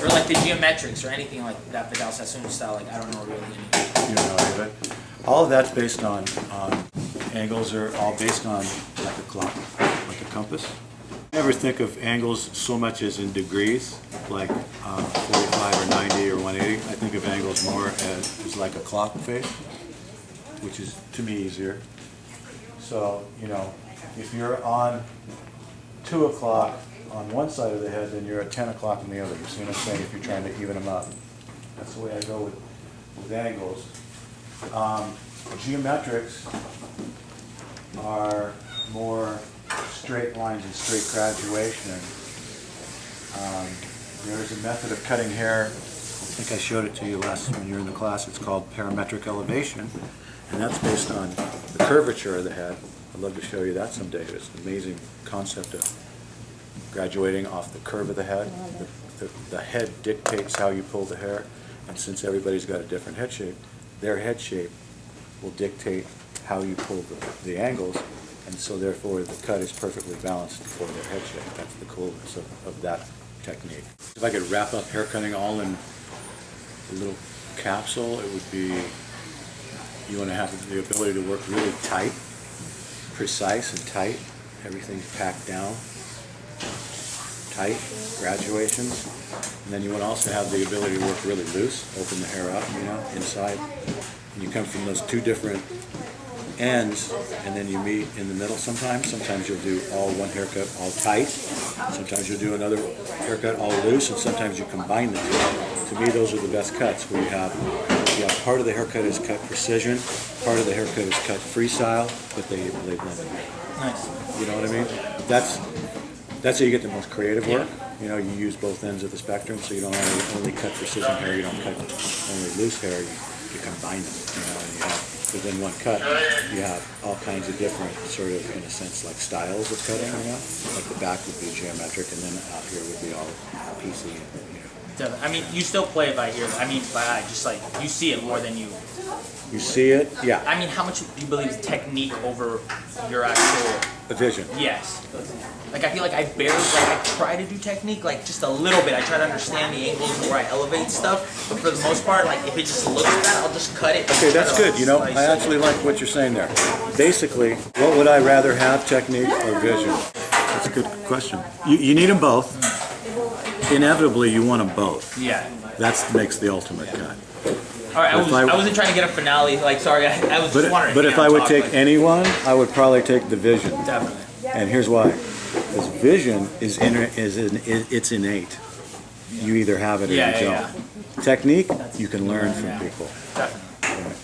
Or like the geometrics or anything like that, Vidal Sassoon style, like I don't know really anything. You don't know any of it? All of that's based on angles are all based on like a clock, like a compass. I never think of angles so much as in degrees, like 45 or 90 or 180. I think of angles more as like a clock face, which is to me easier. So, you know, if you're on 2 o'clock on one side of the head, then you're at 10 o'clock on the other. You see what I'm saying? If you're trying to even them up. That's the way I go with angles. Geometrics are more straight lines and straight graduation. There's a method of cutting hair. I think I showed it to you last when you were in the class. It's called parametric elevation, and that's based on the curvature of the head. I'd love to show you that someday. It's an amazing concept of graduating off the curve of the head. The head dictates how you pull the hair, and since everybody's got a different head shape, their head shape will dictate how you pull the angles, and so therefore the cut is perfectly balanced for their head shape. That's the coolness of that technique. If I could wrap up hair cutting all in a little capsule, it would be, you want to have the ability to work really tight, precise and tight. Everything's packed down, tight, graduations. And then you want to also have the ability to work really loose, open the hair up, you know, inside. And you come from those two different ends, and then you meet in the middle sometimes. Sometimes you'll do all one haircut all tight. Sometimes you'll do another haircut all loose, and sometimes you combine the two. To me, those are the best cuts, where you have part of the haircut is cut precision, part of the haircut is cut freestyle, but they blend in. Nice. You know what I mean? That's how you get the most creative work. You know, you use both ends of the spectrum, so you don't only cut precision hair, you don't cut only loose hair, you combine them, you know, and you have, within one cut, you have all kinds of different, sort of, in a sense, like styles of cutting, you know? Like the back would be geometric, and then out here would be all PC, you know. I mean, you still play by ear. I mean, by eye. Just like you see it more than you. You see it, yeah. I mean, how much do you believe is technique over your actual? The vision. Yes. Like I feel like I barely, like I try to do technique, like just a little bit. I try to understand the angles where I elevate stuff, but for the most part, like if it just looks bad, I'll just cut it. Okay, that's good. You know, I actually like what you're saying there. Basically, what would I rather have, technique or vision? That's a good question. You need them both. Inevitably, you want them both. Yeah. That makes the ultimate cut. All right, I wasn't trying to get a finale. Like, sorry, I was just wondering. But if I would take anyone, I would probably take the vision. Definitely. And here's why. Because vision is it's innate. You either have it or you don't. Technique, you can learn from people. Definitely.